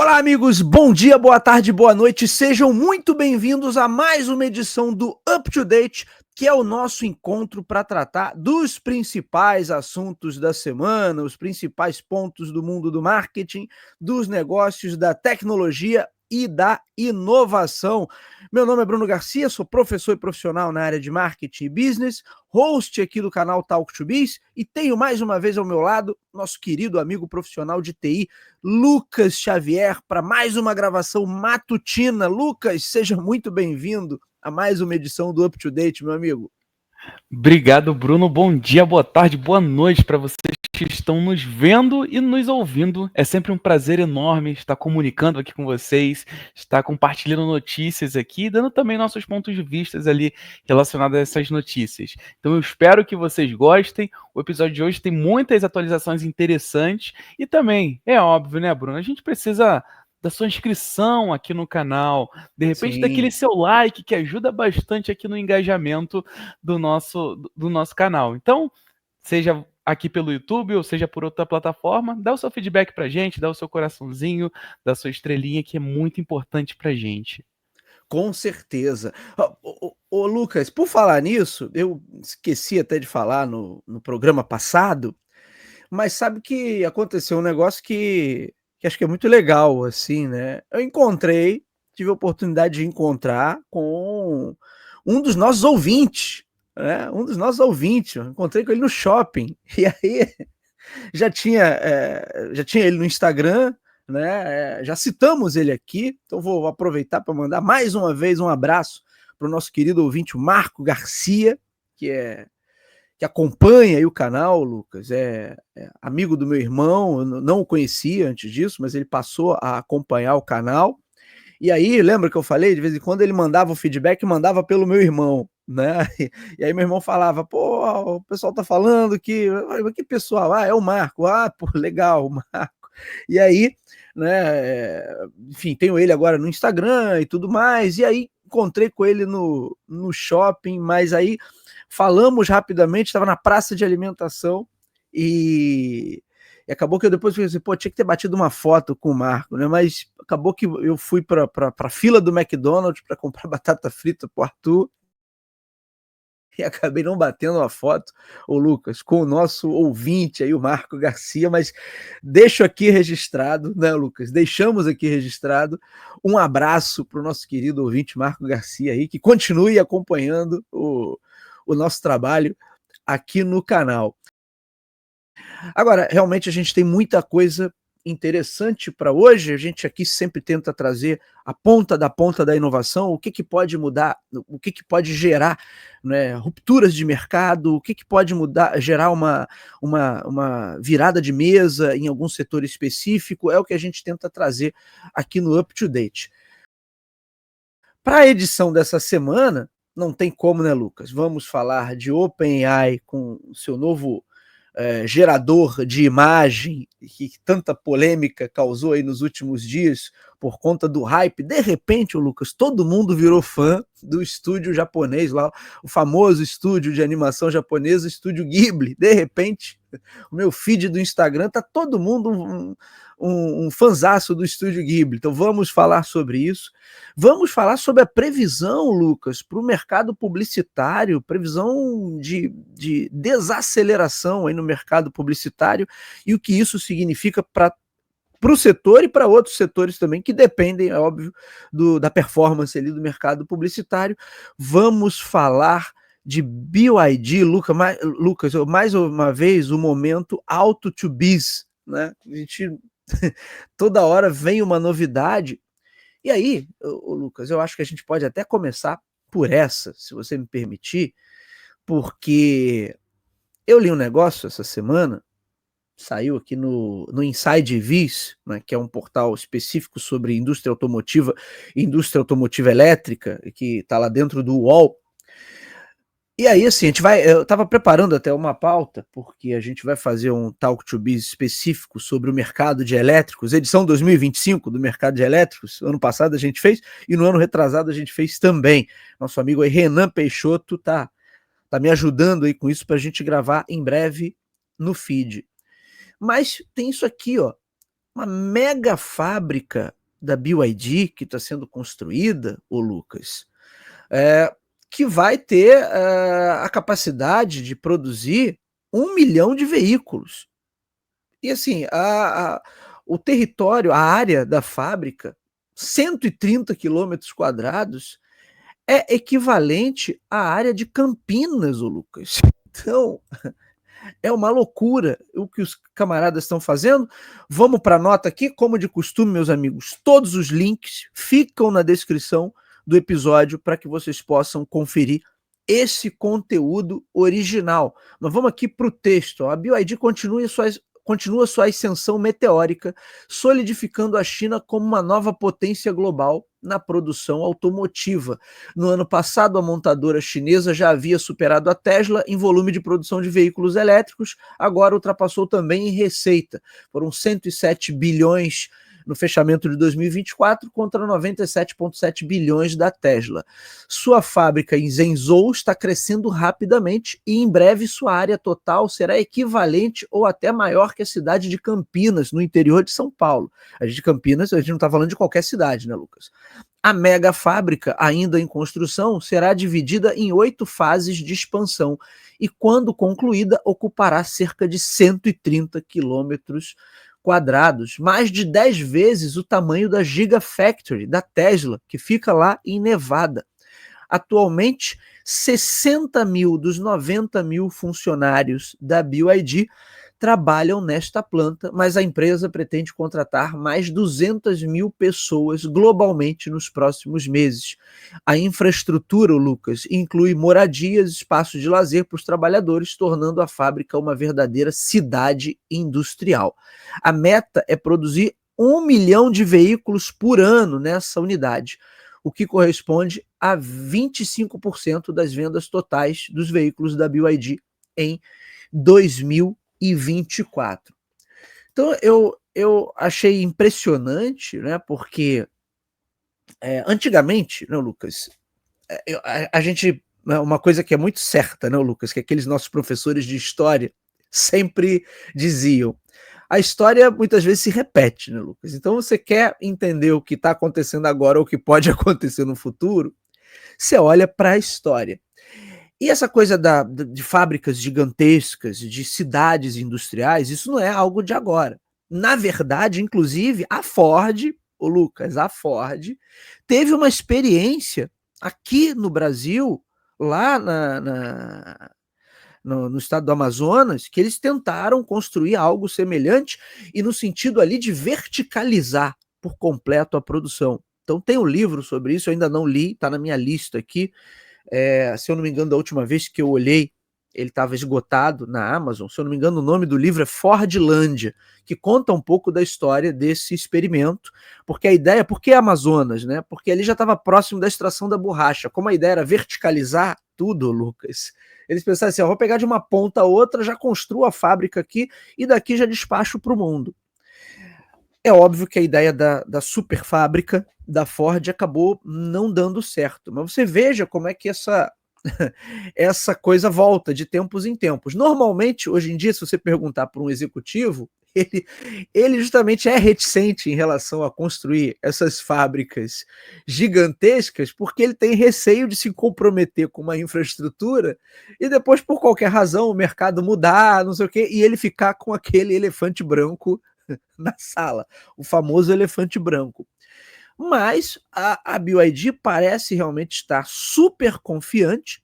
Olá, amigos, bom dia, boa tarde, boa noite, sejam muito bem-vindos a mais uma edição do Up to Date, que é o nosso encontro para tratar dos principais assuntos da semana, os principais pontos do mundo do marketing, dos negócios, da tecnologia e da inovação. Meu nome é Bruno Garcia, sou professor e profissional na área de marketing e business, host aqui do canal Talk to Biz e tenho mais uma vez ao meu lado nosso querido amigo profissional de TI, Lucas Xavier, para mais uma gravação matutina. Lucas, seja muito bem-vindo a mais uma edição do Up to Date, meu amigo. Obrigado, Bruno. Bom dia, boa tarde, boa noite para vocês que estão nos vendo e nos ouvindo. É sempre um prazer enorme estar comunicando aqui com vocês, estar compartilhando notícias aqui, dando também nossos pontos de vista ali relacionados a essas notícias. Então eu espero que vocês gostem. O episódio de hoje tem muitas atualizações interessantes e também, é óbvio, né, Bruno? A gente precisa da sua inscrição aqui no canal, de repente daquele seu like que ajuda bastante aqui no engajamento do nosso canal. Então, seja aqui pelo YouTube ou seja por outra plataforma, dá o seu feedback pra gente, dá o seu coraçãozinho, dá a sua estrelinha, que é muito importante pra gente. Com certeza. Ô, Lucas, por falar nisso, eu esqueci até de falar no programa passado, mas sabe que aconteceu um negócio que acho que é muito legal, assim, né? Tive a oportunidade de encontrar com um dos nossos ouvintes, né? Um dos nossos ouvintes. Eu encontrei com ele no shopping. E aí já tinha ele no Instagram, né? Já citamos ele aqui, então vou aproveitar para mandar mais uma vez um abraço para o nosso querido ouvinte, o Marco Garcia, que acompanha aí o canal, Lucas, é amigo do meu irmão, eu não o conhecia antes disso, mas ele passou a acompanhar o canal. E aí, lembra que eu falei, de vez em quando ele mandava o feedback, mandava pelo meu irmão, né? E aí meu irmão falava, pô, o pessoal tá falando que pessoal? Ah, é o Marco. Ah, pô, legal, o Marco. E aí, né, enfim, tenho ele agora no Instagram e tudo mais, e aí encontrei com ele no shopping, mas aí falamos rapidamente, estava na praça de alimentação e acabou que eu depois falei assim, pô, tinha que ter batido uma foto com o Marco, né? Mas acabou que eu fui para a fila do McDonald's para comprar batata frita pro Arthur e acabei não batendo uma foto, ô Lucas, com o nosso ouvinte aí, o Marco Garcia, mas deixo aqui registrado, né, Lucas? Deixamos aqui registrado um abraço para o nosso querido ouvinte Marco Garcia aí, que continue acompanhando o nosso trabalho aqui no canal. Agora, realmente a gente tem muita coisa interessante para hoje. A gente aqui sempre tenta trazer a ponta da inovação, o que pode mudar, o que pode gerar, né, rupturas de mercado, o que pode mudar, gerar uma virada de mesa em algum setor específico, é o que a gente tenta trazer aqui no Up to Date. Para a edição dessa semana, não tem como, né, Lucas? Vamos falar de OpenAI com o seu novo gerador de imagem que tanta polêmica causou aí nos últimos dias por conta do hype. De repente, o Lucas, todo mundo virou fã do estúdio japonês lá, o famoso estúdio de animação japonês, o estúdio Ghibli. De repente, o meu feed do Instagram tá todo mundo um fanzaço do estúdio Ghibli. Então vamos falar sobre isso. Vamos falar sobre a previsão, Lucas, para o mercado publicitário, previsão de desaceleração aí no mercado publicitário e o que isso significa para o setor e para outros setores também que dependem, é óbvio, da performance ali do mercado publicitário. Vamos falar de BYD, Lucas, mais uma vez o momento auto to biz, né? A gente toda hora vem uma novidade. E aí, Lucas, eu acho que a gente pode até começar por essa, se você me permitir, porque eu li um negócio essa semana, saiu aqui no Inside Viz, né, que é um portal específico sobre indústria automotiva elétrica, que está lá dentro do UOL. E aí, assim, eu estava preparando até uma pauta, porque a gente vai fazer um Talk to Biz específico sobre o mercado de elétricos, edição 2025 do mercado de elétricos. Ano passado a gente fez, e no ano retrasado a gente fez também. Nosso amigo aí, Renan Peixoto, tá me ajudando aí com isso para a gente gravar em breve no feed. Mas tem isso aqui, ó, uma mega fábrica da BYD que está sendo construída, ô Lucas, que vai ter a capacidade de produzir 1 milhão de veículos. E assim, o território, a área da fábrica, 130 quilômetros quadrados, é equivalente à área de Campinas, ô Lucas. Então, é uma loucura o que os camaradas estão fazendo. Vamos para a nota aqui, como de costume, meus amigos. Todos os links ficam na descrição do episódio para que vocês possam conferir esse conteúdo original. Nós vamos aqui para o texto. A BYD continua sua ascensão meteórica, solidificando a China como uma nova potência global na produção automotiva. No ano passado, a montadora chinesa já havia superado a Tesla em volume de produção de veículos elétricos, agora ultrapassou também em receita. Foram 107 bilhões no fechamento de 2024 contra 97,7 bilhões da Tesla. Sua fábrica em Zhengzhou está crescendo rapidamente e em breve sua área total será equivalente ou até maior que a cidade de Campinas, no interior de São Paulo. A gente de Campinas, a gente não está falando de qualquer cidade, né, Lucas? A mega fábrica, ainda em construção, será dividida em 8 fases de expansão e, quando concluída, ocupará cerca de 130 quilômetros quadrados, mais de 10 vezes o tamanho da Gigafactory da Tesla, que fica lá em Nevada. Atualmente, 60 mil dos 90 mil funcionários da BYD trabalham nesta planta, mas a empresa pretende contratar mais 200 mil pessoas globalmente nos próximos meses. A infraestrutura, Lucas, inclui moradias, espaços de lazer para os trabalhadores, tornando a fábrica uma verdadeira cidade industrial. A meta é produzir 1 milhão de veículos por ano nessa unidade, o que corresponde a 25% das vendas totais dos veículos da BYD em 2024. Então eu achei impressionante, né? Porque antigamente, né, Lucas, a gente, uma coisa que é muito certa, né, Lucas, que aqueles nossos professores de história sempre diziam: a história muitas vezes se repete, né, Lucas? Então você quer entender o que está acontecendo agora ou o que pode acontecer no futuro, você olha para a história. E essa coisa de fábricas gigantescas, de cidades industriais, isso não é algo de agora. Na verdade, inclusive, a Ford, o Lucas, a Ford, teve uma experiência aqui no Brasil, lá no estado do Amazonas, que eles tentaram construir algo semelhante e no sentido ali de verticalizar por completo a produção. Então tem um livro sobre isso, eu ainda não li, está na minha lista aqui. Se eu não me engano, da última vez que eu olhei, ele estava esgotado na Amazon. Se eu não me engano, o nome do livro é Fordlândia, que conta um pouco da história desse experimento, porque a ideia, por que Amazonas, né? Porque ali já estava próximo da extração da borracha. Como a ideia era verticalizar tudo, Lucas, eles pensaram assim: vou pegar de uma ponta a outra, já construo a fábrica aqui e daqui já despacho para o mundo. É óbvio que a ideia da super fábrica da Ford acabou não dando certo, mas você veja como é que essa coisa volta de tempos em tempos. Normalmente, hoje em dia, se você perguntar para um executivo, ele justamente é reticente em relação a construir essas fábricas gigantescas, porque ele tem receio de se comprometer com uma infraestrutura e depois, por qualquer razão, o mercado mudar, não sei o quê, e ele ficar com aquele elefante branco na sala, o famoso elefante branco. Mas a BYD parece realmente estar super confiante.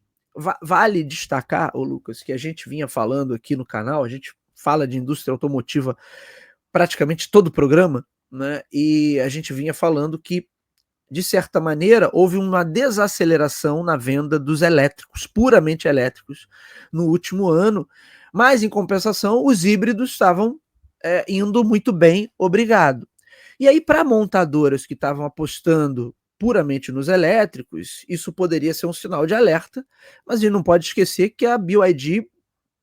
Vale destacar, Lucas, que a gente vinha falando aqui no canal, a gente fala de indústria automotiva praticamente todo o programa, né? E a gente vinha falando que, de certa maneira, houve uma desaceleração na venda dos elétricos, puramente elétricos, no último ano, mas, em compensação, os híbridos estavam indo muito bem, obrigado. E aí, para montadoras que estavam apostando puramente nos elétricos, isso poderia ser um sinal de alerta, mas a gente não pode esquecer que a BYD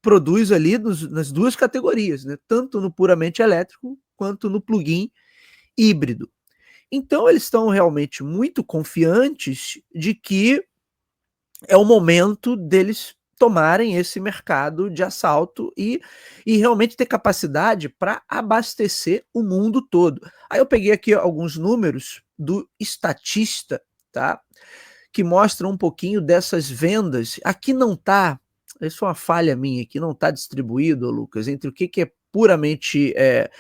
produz ali nas duas categorias, né? Tanto no puramente elétrico quanto no plug-in híbrido. Então, eles estão realmente muito confiantes de que é o momento deles tomarem esse mercado de assalto e realmente ter capacidade para abastecer o mundo todo. Aí eu peguei aqui alguns números do Statista, tá? Que mostram um pouquinho dessas vendas. Aqui não está, isso é uma falha minha, aqui não está distribuído, Lucas, entre o que é puramente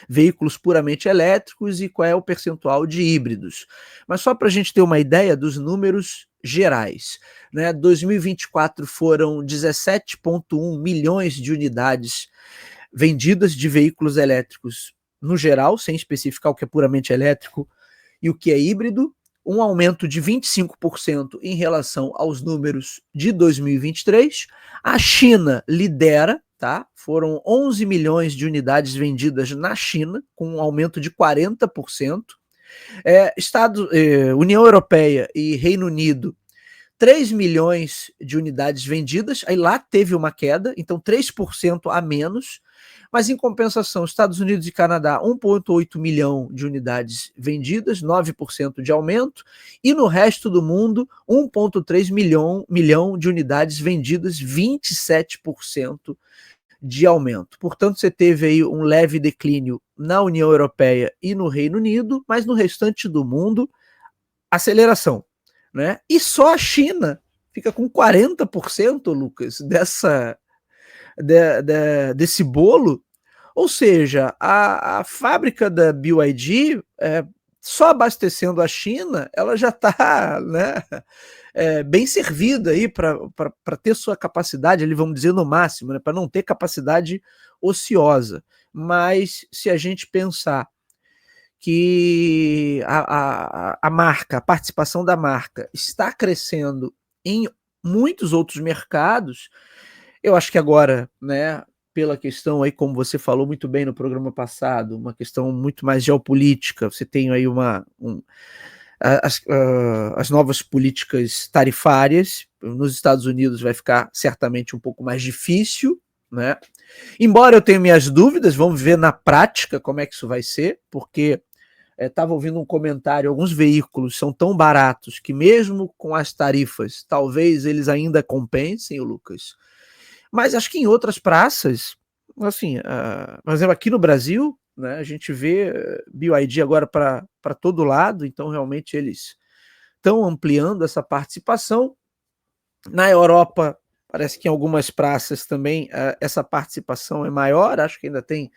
veículos puramente elétricos e qual é o percentual de híbridos. Mas só para a gente ter uma ideia dos números gerais, né? 2024 foram 17,1 milhões de unidades vendidas de veículos elétricos no geral, sem especificar o que é puramente elétrico e o que é híbrido, um aumento de 25% em relação aos números de 2023. A China lidera, tá? Foram 11 milhões de unidades vendidas na China, com um aumento de 40%. União Europeia e Reino Unido, 3 milhões de unidades vendidas, aí lá teve uma queda, então 3% a menos, mas em compensação, Estados Unidos e Canadá, 1,8 milhão de unidades vendidas, 9% de aumento, e no resto do mundo, 1,3 milhão de unidades vendidas, 27% de aumento. Portanto, você teve aí um leve declínio na União Europeia e no Reino Unido, mas no restante do mundo, aceleração, né? E só a China fica com 40%, Lucas, desse bolo. Ou seja, a fábrica da BYD, só abastecendo a China, ela já está, né, bem servida aí para ter sua capacidade, ali, vamos dizer, no máximo, né, para não ter capacidade ociosa. Mas se a gente pensar que a marca, a participação da marca está crescendo em muitos outros mercados, eu acho que agora, né, pela questão aí, como você falou muito bem no programa passado, uma questão muito mais geopolítica, você tem aí as novas políticas tarifárias, nos Estados Unidos vai ficar certamente um pouco mais difícil, né? Embora eu tenha minhas dúvidas, vamos ver na prática como é que isso vai ser, porque estava ouvindo um comentário, alguns veículos são tão baratos que mesmo com as tarifas, talvez eles ainda compensem, Lucas. Mas acho que em outras praças, assim, por exemplo, aqui no Brasil, né, a gente vê BYD agora para todo lado, então realmente eles estão ampliando essa participação. Na Europa, parece que em algumas praças também essa participação é maior, acho que ainda tem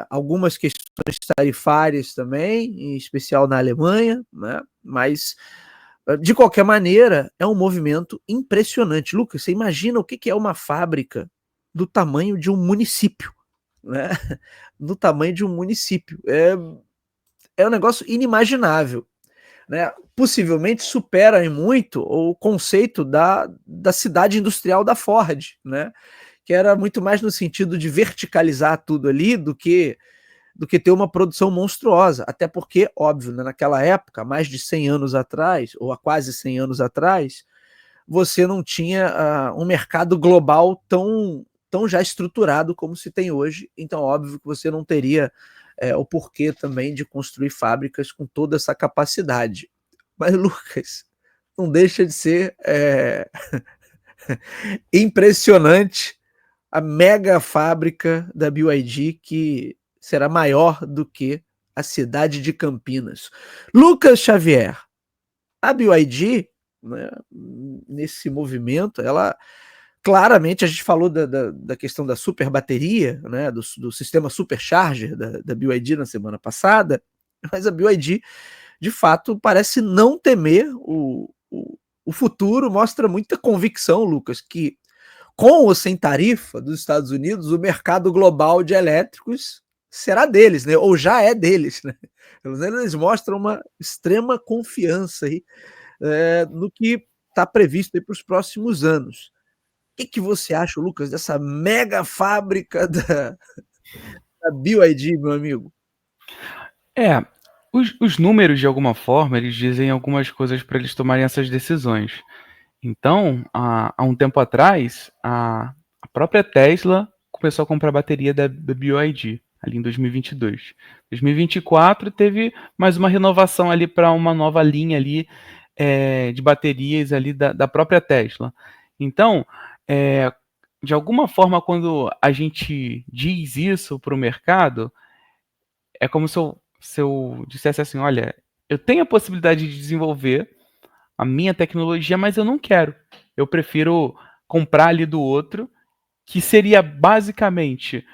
algumas questões tarifárias também, em especial na Alemanha, né? Mas de qualquer maneira é um movimento impressionante. Lucas, você imagina o que é uma fábrica do tamanho de um município, né? Do tamanho de um município. É um negócio inimaginável, né? Possivelmente supera em muito o conceito da cidade industrial da Ford, né? Que era muito mais no sentido de verticalizar tudo ali do que ter uma produção monstruosa, até porque, óbvio, né, naquela época, mais de 100 anos atrás, ou há quase 100 anos atrás, você não tinha um mercado global tão já estruturado como se tem hoje, então óbvio que você não teria o porquê também de construir fábricas com toda essa capacidade. Mas, Lucas, não deixa de ser impressionante a mega fábrica da BYD, que será maior do que a cidade de Campinas. Lucas Xavier, a BYD, né, nesse movimento, ela claramente, a gente falou da questão da super bateria, né, do sistema supercharger da BYD na semana passada, mas a BYD, de fato, parece não temer o futuro, mostra muita convicção, Lucas, que com ou sem tarifa dos Estados Unidos, o mercado global de elétricos será deles, né? Ou já é deles, né? Eles mostram uma extrema confiança aí, no que está previsto para os próximos anos. O que você acha, Lucas, dessa mega fábrica da BYD, meu amigo? Os números, de alguma forma, eles dizem algumas coisas para eles tomarem essas decisões. Então, há um tempo atrás, a própria Tesla começou a comprar bateria da BYD, ali em 2022. 2024 teve mais uma renovação ali para uma nova linha ali de baterias ali da própria Tesla. Então, de alguma forma, quando a gente diz isso para o mercado, é como se eu dissesse assim: olha, eu tenho a possibilidade de desenvolver a minha tecnologia, mas eu não quero. Eu prefiro comprar ali do outro, que seria basicamente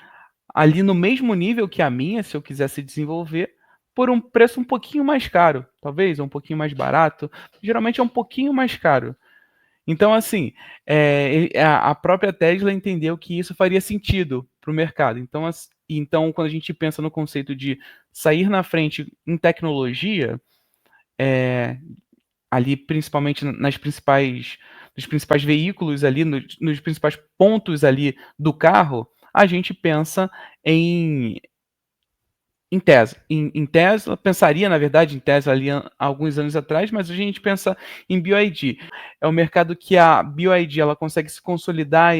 ali no mesmo nível que a minha, se eu quisesse desenvolver, por um preço um pouquinho mais caro, talvez, um pouquinho mais barato. Geralmente é um pouquinho mais caro. Então, assim, a própria Tesla entendeu que isso faria sentido para o mercado. Então, quando a gente pensa no conceito de sair na frente em tecnologia, ali principalmente nos principais veículos ali, nos principais pontos ali do carro, a gente pensa em, em Tesla, pensaria na verdade em Tesla ali há alguns anos atrás, mas a gente pensa em BYD. É um mercado que a BYD ela consegue se consolidar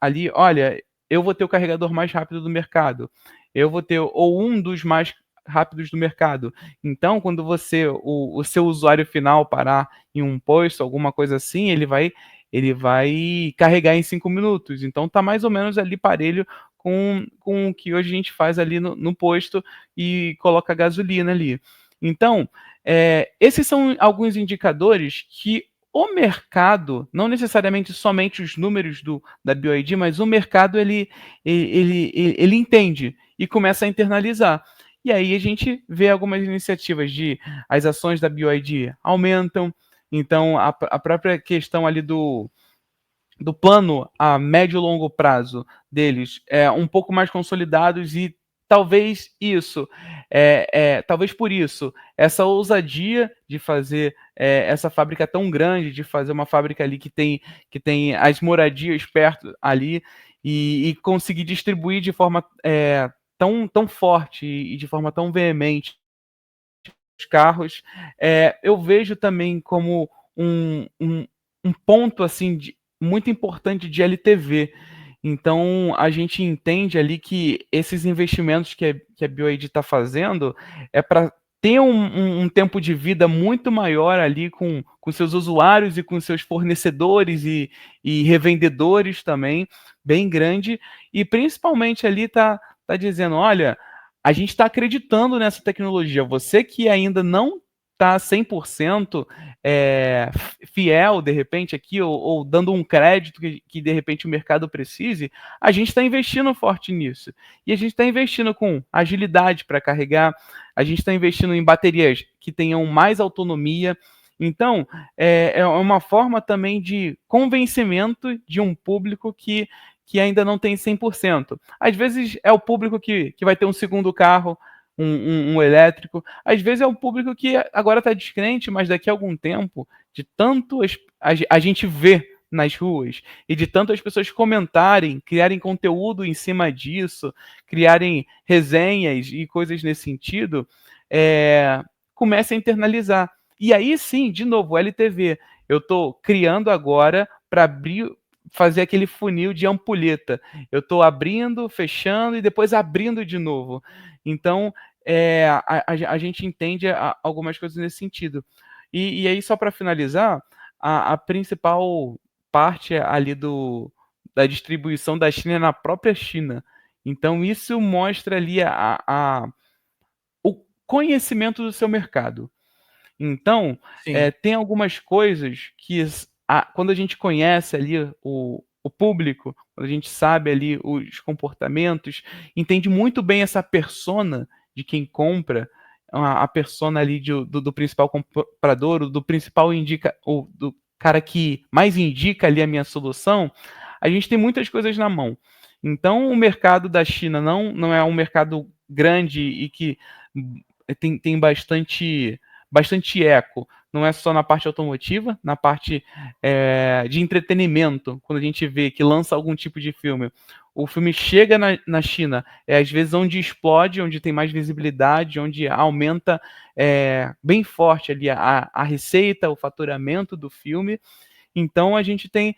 ali, olha, eu vou ter o carregador mais rápido do mercado, eu vou ter ou um dos mais rápidos do mercado. Então, quando o seu usuário final parar em um posto, alguma coisa assim, ele vai carregar em 5 minutos. Então, tá mais ou menos ali parelho com o que hoje a gente faz ali no posto e coloca gasolina ali. Então, esses são alguns indicadores que o mercado, não necessariamente somente os números da BYD, mas o mercado ele entende e começa a internalizar. E aí a gente vê algumas iniciativas de as ações da BYD aumentam, então a própria questão ali do plano a médio e longo prazo deles é um pouco mais consolidados e talvez por isso, essa ousadia de fazer essa fábrica tão grande, de fazer uma fábrica ali que tem as moradias perto ali e conseguir distribuir de forma tão forte e de forma tão veemente os carros, eu vejo também como um ponto assim muito importante de LTV. Então a gente entende ali que esses investimentos que a BYD está fazendo é para ter um tempo de vida muito maior ali com seus usuários e com seus fornecedores e revendedores também, bem grande, e principalmente ali tá dizendo, olha, a gente está acreditando nessa tecnologia. Você que ainda não está 100% fiel, de repente, aqui, ou dando um crédito que, de repente, o mercado precise, a gente está investindo forte nisso. E a gente está investindo com agilidade para carregar, a gente está investindo em baterias que tenham mais autonomia. Então, é uma forma também de convencimento de um público que ainda não tem 100%. Às vezes é o público que vai ter um segundo carro, um elétrico. Às vezes é o público que agora está descrente, mas daqui a algum tempo, de tanto a gente vê nas ruas e de tanto as pessoas comentarem, criarem conteúdo em cima disso, criarem resenhas e coisas nesse sentido, começa a internalizar. E aí sim, de novo, LTV. Eu estou criando agora para abrir, fazer aquele funil de ampulheta. Eu estou abrindo, fechando e depois abrindo de novo. Então, a gente entende algumas coisas nesse sentido. E aí, só para finalizar, a principal parte ali da distribuição da China é na própria China. Então, isso mostra ali o conhecimento do seu mercado. Então, Sim. tem algumas coisas que, quando a gente conhece ali o público, quando a gente sabe ali os comportamentos, entende muito bem essa persona de quem compra, a persona ali do principal comprador, do principal do cara que mais indica ali a minha solução, a gente tem muitas coisas na mão. Então, o mercado da China não é um mercado grande e que tem bastante eco. Não é só na parte automotiva, na parte de entretenimento, quando a gente vê que lança algum tipo de filme. O filme chega na China, às vezes onde explode, onde tem mais visibilidade, onde aumenta bem forte ali a receita, o faturamento do filme. Então a gente tem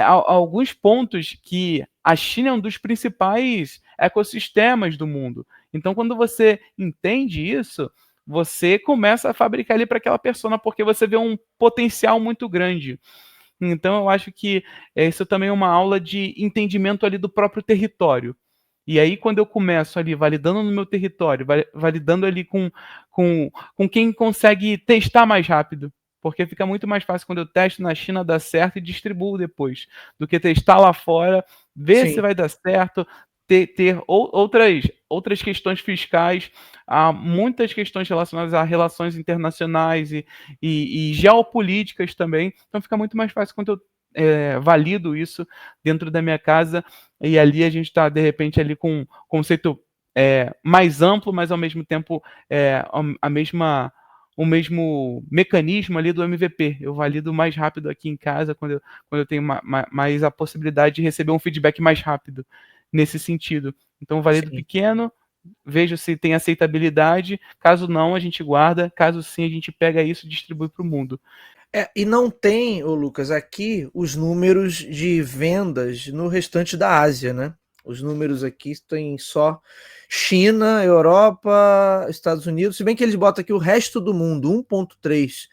alguns pontos que a China é um dos principais ecossistemas do mundo. Então, quando você entende isso, você começa a fabricar ali para aquela persona, porque você vê um potencial muito grande. Então eu acho que isso também é uma aula de entendimento ali do próprio território. E aí, quando eu começo ali validando no meu território, validando ali com quem consegue testar mais rápido, porque fica muito mais fácil quando eu testo na China, dá certo e distribuo depois, do que testar lá fora, ver se Sim, vai dar certo, ter outras questões fiscais, há muitas questões relacionadas a relações internacionais e geopolíticas também. Então fica muito mais fácil quando eu valido isso dentro da minha casa e ali a gente está, de repente, ali com um conceito mais amplo, mas ao mesmo tempo o mesmo mecanismo ali do MVP. Eu valido mais rápido aqui em casa quando eu tenho mais a possibilidade de receber um feedback mais rápido nesse sentido. Então, valido sim. pequeno, vejo se tem aceitabilidade, caso não, a gente guarda, caso sim, a gente pega isso e distribui para o mundo. E não tem, ô Lucas, aqui os números de vendas no restante da Ásia, né? Os números aqui têm só China, Europa, Estados Unidos, se bem que eles botam aqui o resto do mundo, 1,3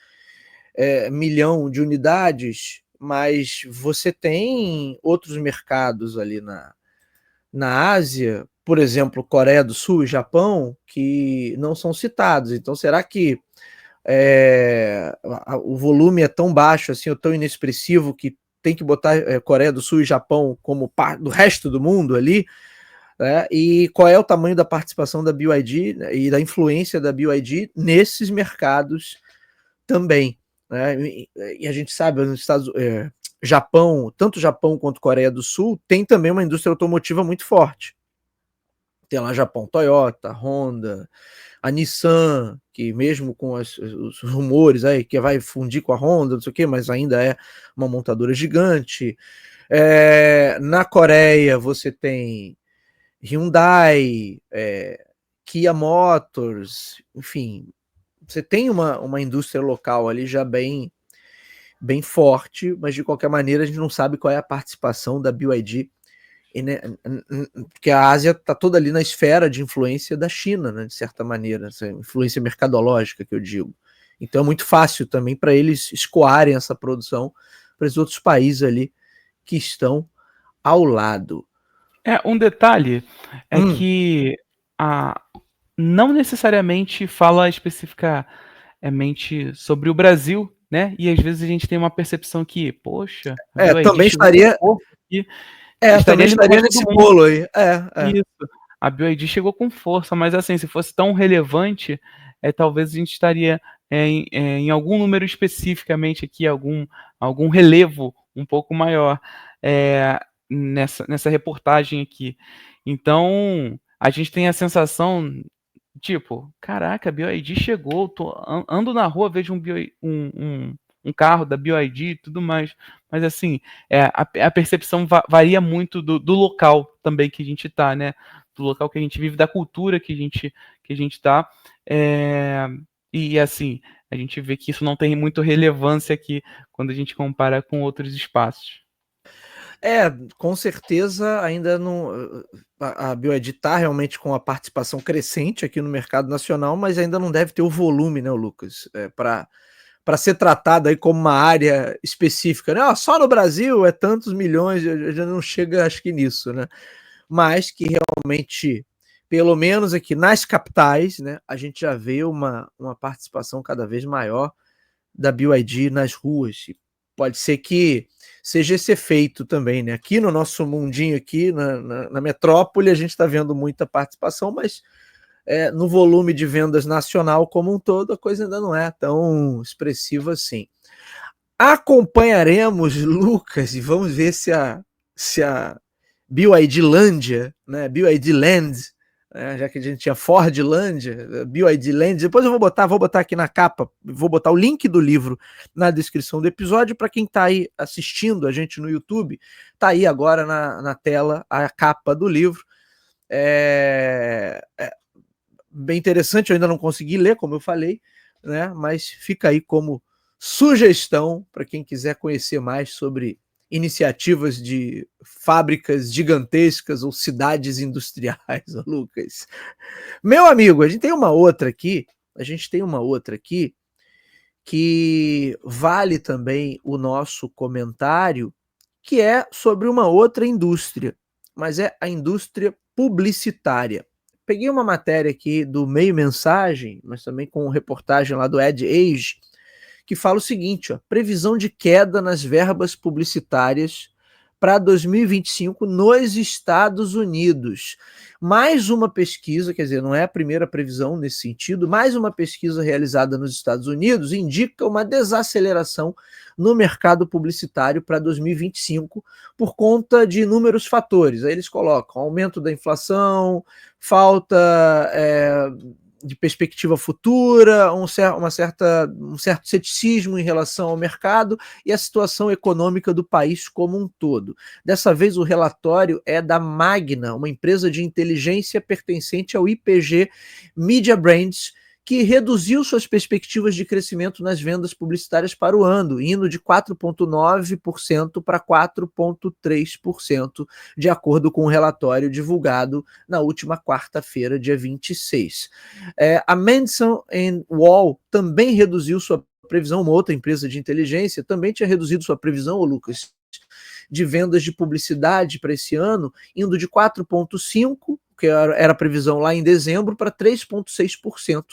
milhão de unidades, mas você tem outros mercados ali na Ásia, por exemplo, Coreia do Sul e Japão, que não são citados. Então, será que o volume é tão baixo assim, ou tão inexpressivo que tem que botar Coreia do Sul e Japão como parte do resto do mundo ali, né? E qual é o tamanho da participação da BYD e da influência da BYD nesses mercados também, né? E a gente sabe, nos Japão, tanto Japão quanto Coreia do Sul, tem também uma indústria automotiva muito forte. Tem lá Japão, Toyota, Honda, a Nissan, que mesmo com os rumores aí que vai fundir com a Honda, não sei o quê, mas ainda é uma montadora gigante. Na Coreia você tem Hyundai, Kia Motors, enfim, você tem uma indústria local ali já bem forte, mas de qualquer maneira a gente não sabe qual é a participação da BYD, né, porque a Ásia está toda ali na esfera de influência da China, né, de certa maneira, essa influência mercadológica que eu digo. Então é muito fácil também para eles escoarem essa produção para os outros países ali que estão ao lado. Um detalhe é que a, não necessariamente fala especificamente sobre o Brasil, né? E às vezes a gente tem uma percepção que, poxa, a BYD Também chegou com estaria, força aqui, também estaria ali no estaria resto do nesse mundo. bolo aí. Isso. A BYD chegou com força, mas assim, se fosse tão relevante, talvez a gente estaria em algum número especificamente aqui, algum relevo um pouco maior nessa reportagem aqui. Então, a gente tem a sensação, tipo, caraca, a BYD chegou, ando na rua, vejo um carro da BYD e tudo mais. Mas assim, a percepção varia muito do local também que a gente tá, né? Do local que a gente vive, da cultura que a gente tá. E assim, a gente vê que isso não tem muita relevância aqui quando a gente compara com outros espaços. Com certeza ainda não. A BYD está realmente com a participação crescente aqui no mercado nacional, mas ainda não deve ter o volume, né, Lucas? Para ser tratado aí como uma área específica, né? Só no Brasil é tantos milhões, já não chega, acho que nisso, né? Mas que realmente, pelo menos aqui nas capitais, né, a gente já vê uma participação cada vez maior da BYD nas ruas. E pode ser que seja esse efeito também, né? Aqui no nosso mundinho, aqui na metrópole, a gente está vendo muita participação, mas no volume de vendas nacional como um todo, a coisa ainda não é tão expressiva assim. Acompanharemos, Lucas, e vamos ver se a BYD Lândia, né? BYD Land, já que a gente tinha Fordlândia, BYD Land. Depois eu vou botar aqui na capa, vou botar o link do livro na descrição do episódio para quem está aí assistindo a gente no YouTube. Está aí agora na tela a capa do livro. Bem interessante, eu ainda não consegui ler, como eu falei, né? Mas fica aí como sugestão para quem quiser conhecer mais sobre iniciativas de fábricas gigantescas ou cidades industriais, Lucas. Meu amigo, a gente tem uma outra aqui que vale também o nosso comentário, que é sobre uma outra indústria, mas é a indústria publicitária. Peguei uma matéria aqui do Meio Mensagem, mas também com reportagem lá do Ad Age, que fala o seguinte, ó, previsão de queda nas verbas publicitárias para 2025 nos Estados Unidos. Mais uma pesquisa, quer dizer, não é a primeira previsão nesse sentido, mais uma pesquisa realizada nos Estados Unidos indica uma desaceleração no mercado publicitário para 2025 por conta de inúmeros fatores. Aí eles colocam aumento da inflação, falta de perspectiva futura, um certo ceticismo em relação ao mercado e a situação econômica do país como um todo. Dessa vez o relatório é da Magna, uma empresa de inteligência pertencente ao IPG Media Brands, que reduziu suas perspectivas de crescimento nas vendas publicitárias para o ano, indo de 4,9% para 4,3%, de acordo com o relatório divulgado na última quarta-feira, dia 26. A Madison & Wall também reduziu sua previsão, uma outra empresa de inteligência, também tinha reduzido sua previsão, Lucas, de vendas de publicidade para esse ano, indo de 4,5%, que era a previsão lá em dezembro, para 3,6%.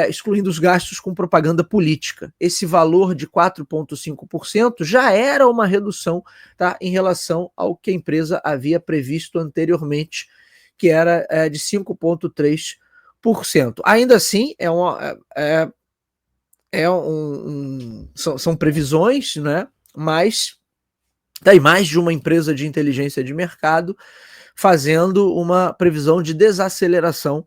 Excluindo os gastos com propaganda política. Esse valor de 4,5% já era uma redução, tá, em relação ao que a empresa havia previsto anteriormente, que era de 5,3%. Ainda assim, são previsões, né? Mas tem mais de uma empresa de inteligência de mercado fazendo uma previsão de desaceleração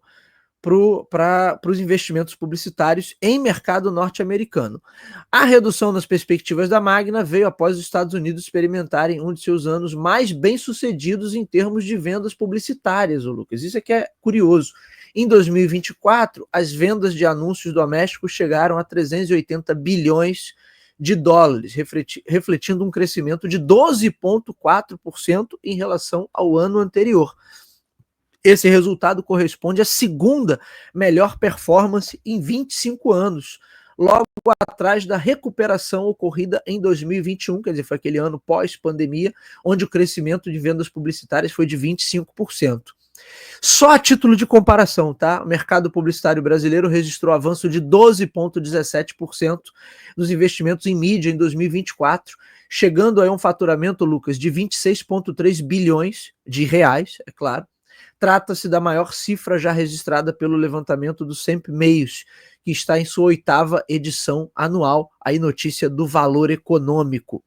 para os investimentos publicitários em mercado norte-americano. A redução nas perspectivas da Magna veio após os Estados Unidos experimentarem um de seus anos mais bem-sucedidos em termos de vendas publicitárias, Lucas. Isso é que é curioso. Em 2024, as vendas de anúncios domésticos chegaram a 380 bilhões de dólares, refletindo um crescimento de 12,4% em relação ao ano anterior. Esse resultado corresponde à segunda melhor performance em 25 anos, logo atrás da recuperação ocorrida em 2021, quer dizer, foi aquele ano pós-pandemia, onde o crescimento de vendas publicitárias foi de 25%. Só a título de comparação, tá? O mercado publicitário brasileiro registrou avanço de 12,17% nos investimentos em mídia em 2024, chegando a um faturamento, Lucas, de 26,3 bilhões de reais, é claro. Trata-se da maior cifra já registrada pelo levantamento do Sempre Meios, que está em sua 8ª edição anual, aí notícia do Valor Econômico.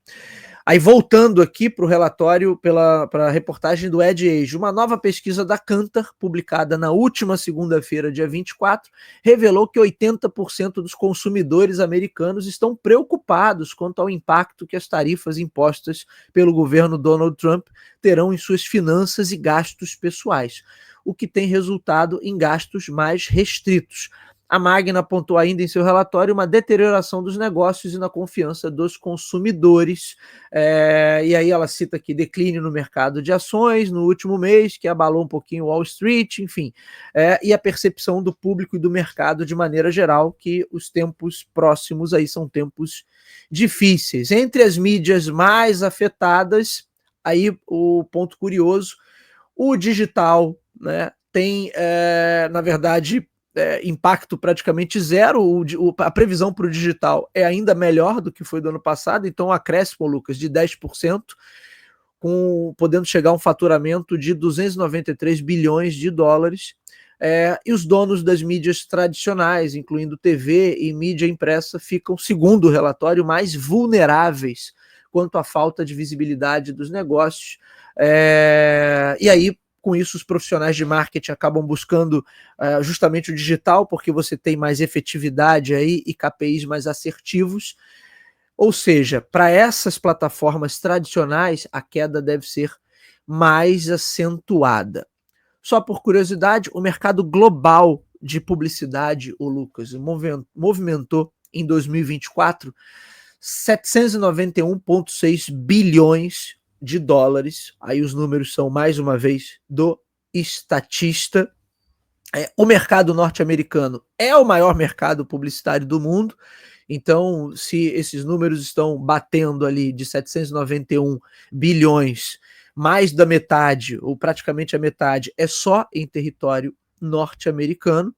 Aí voltando aqui para o relatório, para a reportagem do Ad Age, uma nova pesquisa da Kantar, publicada na última segunda-feira, dia 24, revelou que 80% dos consumidores americanos estão preocupados quanto ao impacto que as tarifas impostas pelo governo Donald Trump terão em suas finanças e gastos pessoais, o que tem resultado em gastos mais restritos. A Magna apontou ainda em seu relatório uma deterioração dos negócios e na confiança dos consumidores. E aí ela cita aqui declínio no mercado de ações no último mês, que abalou um pouquinho Wall Street, enfim. E a percepção do público e do mercado de maneira geral, que os tempos próximos aí são tempos difíceis. Entre as mídias mais afetadas, aí o ponto curioso, o digital, né, tem, na verdade, impacto praticamente zero. A previsão para o digital é ainda melhor do que foi do ano passado, então um acréscimo, Lucas, de 10%, podendo chegar a um faturamento de 293 bilhões de dólares. E os donos das mídias tradicionais, incluindo TV e mídia impressa, ficam, segundo o relatório, mais vulneráveis quanto à falta de visibilidade dos negócios. E aí, com isso, os profissionais de marketing acabam buscando justamente o digital, porque você tem mais efetividade aí e KPIs mais assertivos. Ou seja, para essas plataformas tradicionais, a queda deve ser mais acentuada. Só por curiosidade, o mercado global de publicidade, o Lucas, movimentou em 2024 791,6 bilhões de dólares. Aí os números são, mais uma vez, do Statista. O mercado norte-americano é o maior mercado publicitário do mundo, Então, se esses números estão batendo ali de 791 bilhões, mais da metade, ou praticamente a metade, é só em território norte-americano.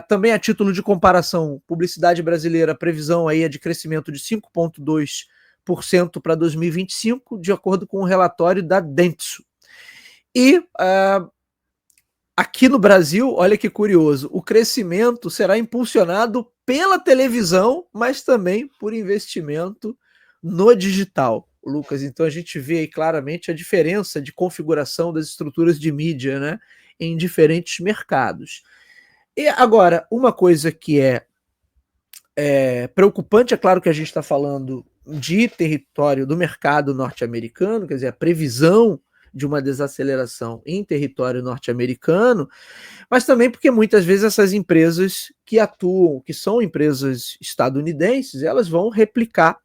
Também a título de comparação, publicidade brasileira, a previsão aí é de crescimento de 5,2% para 2025, de acordo com o relatório da Dentsu. E aqui no Brasil, olha que curioso, o crescimento será impulsionado pela televisão, mas também por investimento no digital, Lucas. Então a gente vê aí claramente a diferença de configuração das estruturas de mídia, né, em diferentes mercados. E agora, uma coisa que é preocupante, é claro que a gente está falando de território do mercado norte-americano, quer dizer, a previsão de uma desaceleração em território norte-americano, mas também porque muitas vezes essas empresas que atuam, que são empresas estadunidenses, elas vão replicar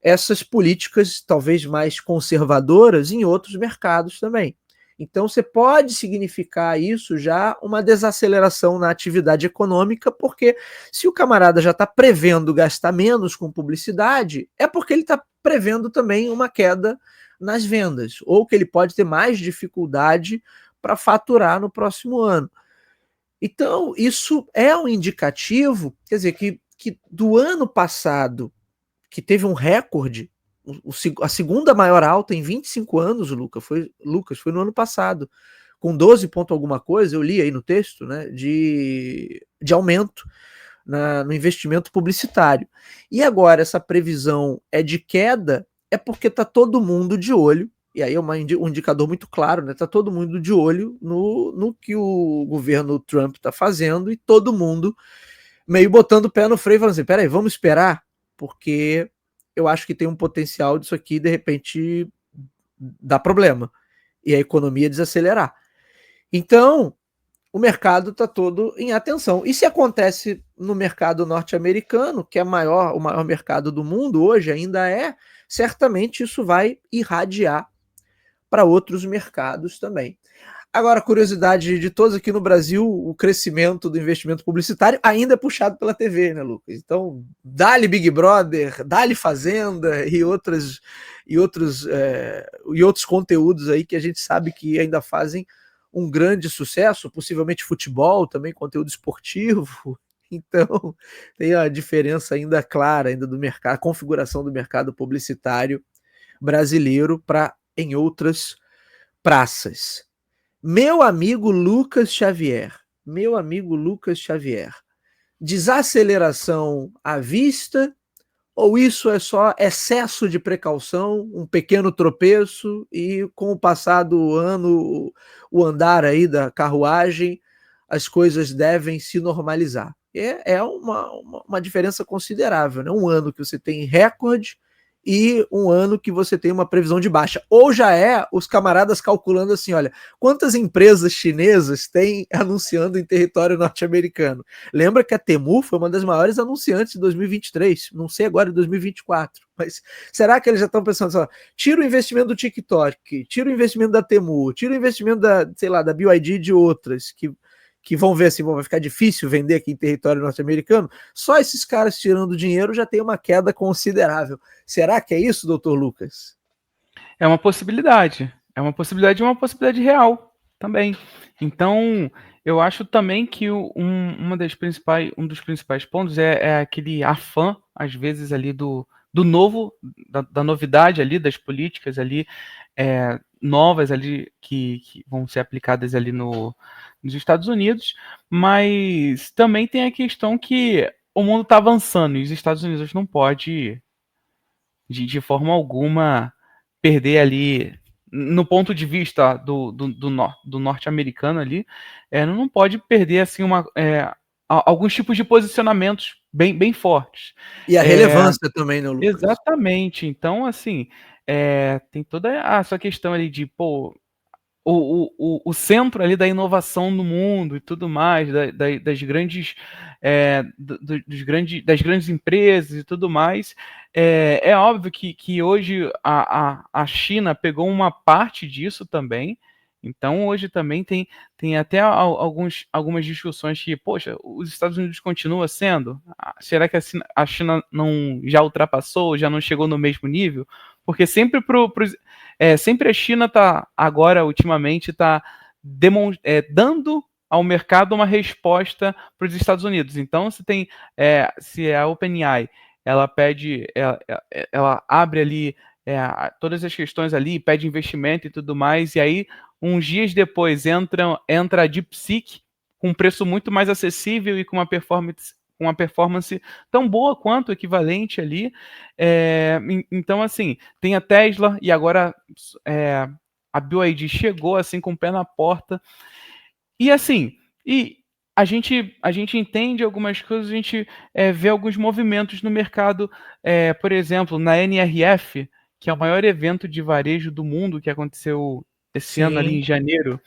essas políticas talvez mais conservadoras em outros mercados também. Então, você pode significar isso já uma desaceleração na atividade econômica, porque se o camarada já está prevendo gastar menos com publicidade, é porque ele está prevendo também uma queda nas vendas, ou que ele pode ter mais dificuldade para faturar no próximo ano. Então, isso é um indicativo, quer dizer, que do ano passado, que teve um recorde, a segunda maior alta em 25 anos, Lucas, foi no ano passado, com 12 ponto alguma coisa, eu li aí no texto, né, de aumento no investimento publicitário. E agora essa previsão é de queda, é porque está todo mundo de olho, e aí é um indicador muito claro, né? Está todo mundo de olho no que o governo Trump está fazendo, e todo mundo meio botando o pé no freio, falando assim, peraí, vamos esperar, porque eu acho que tem um potencial disso aqui, de repente, dar problema, e a economia desacelerar. Então, o mercado está todo em atenção. E se acontece no mercado norte-americano, que é o maior mercado do mundo hoje, ainda certamente isso vai irradiar para outros mercados também. Agora, curiosidade de todos aqui no Brasil, o crescimento do investimento publicitário ainda é puxado pela TV, né, Lucas? Então, dá-lhe Big Brother, dá-lhe Fazenda e outros conteúdos aí que a gente sabe que ainda fazem um grande sucesso, possivelmente futebol também, conteúdo esportivo. Então, tem a diferença ainda clara ainda do mercado, a configuração do mercado publicitário brasileiro para em outras praças. Meu amigo Lucas Xavier, desaceleração à vista, ou isso é só excesso de precaução, um pequeno tropeço, e com o passar do ano, o andar aí da carruagem, as coisas devem se normalizar? É uma diferença considerável, né? Um ano que você tem recorde e um ano que você tem uma previsão de baixa. Ou já os camaradas calculando assim, olha, quantas empresas chinesas tem anunciando em território norte-americano? Lembra que a Temu foi uma das maiores anunciantes de 2023, não sei agora em 2024, mas será que eles já estão pensando assim, ó, tira o investimento do TikTok, tira o investimento da Temu, tira o investimento da BYD e de outras, que vão ver assim, vai ficar difícil vender aqui em território norte-americano, só esses caras tirando dinheiro já tem uma queda considerável. Será que é isso, doutor Lucas? É uma possibilidade e uma possibilidade real também. Então, eu acho também que um dos principais pontos é aquele afã, às vezes, ali do novo, da novidade ali, das políticas ali, novas ali que vão ser aplicadas ali nos Estados Unidos, mas também tem a questão que o mundo está avançando e os Estados Unidos não pode, de forma alguma, perder ali, no ponto de vista do norte-americano ali, não pode perder assim alguns tipos de posicionamentos bem fortes. E a relevância também, né, Lucas? Exatamente. Então, assim, tem toda essa questão ali de, pô, o centro ali da inovação no mundo e tudo mais, das grandes, das grandes empresas e tudo mais. É óbvio que hoje a China pegou uma parte disso também, Então, hoje também tem até algumas discussões que, poxa, os Estados Unidos continua sendo? Será que a China não já ultrapassou, já não chegou no mesmo nível? Porque sempre a China está, agora, ultimamente, está dando ao mercado uma resposta para os Estados Unidos. Então, se a OpenAI ela pede, ela abre ali todas as questões ali, pede investimento e tudo mais, e aí uns dias depois entra a DeepSeek com um preço muito mais acessível e com uma performance tão boa quanto equivalente ali. Então, assim, tem a Tesla e agora a BYD chegou assim com o pé na porta. E assim, a gente entende algumas coisas, a gente vê alguns movimentos no mercado, por exemplo, na NRF, que é o maior evento de varejo do mundo, que aconteceu esse ano ali Sim. em janeiro.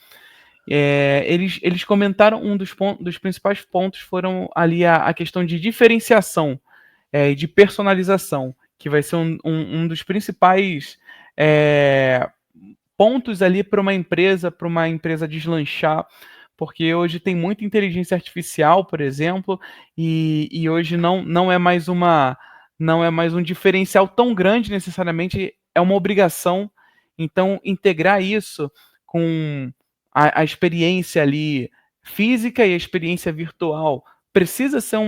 Eles comentaram dos principais pontos foram ali a questão de diferenciação e de personalização, que vai ser um dos principais pontos ali para uma empresa deslanchar, porque hoje tem muita inteligência artificial, por exemplo, e hoje não é mais um diferencial tão grande necessariamente, é uma obrigação. Então, integrar isso com a experiência ali física e a experiência virtual precisa ser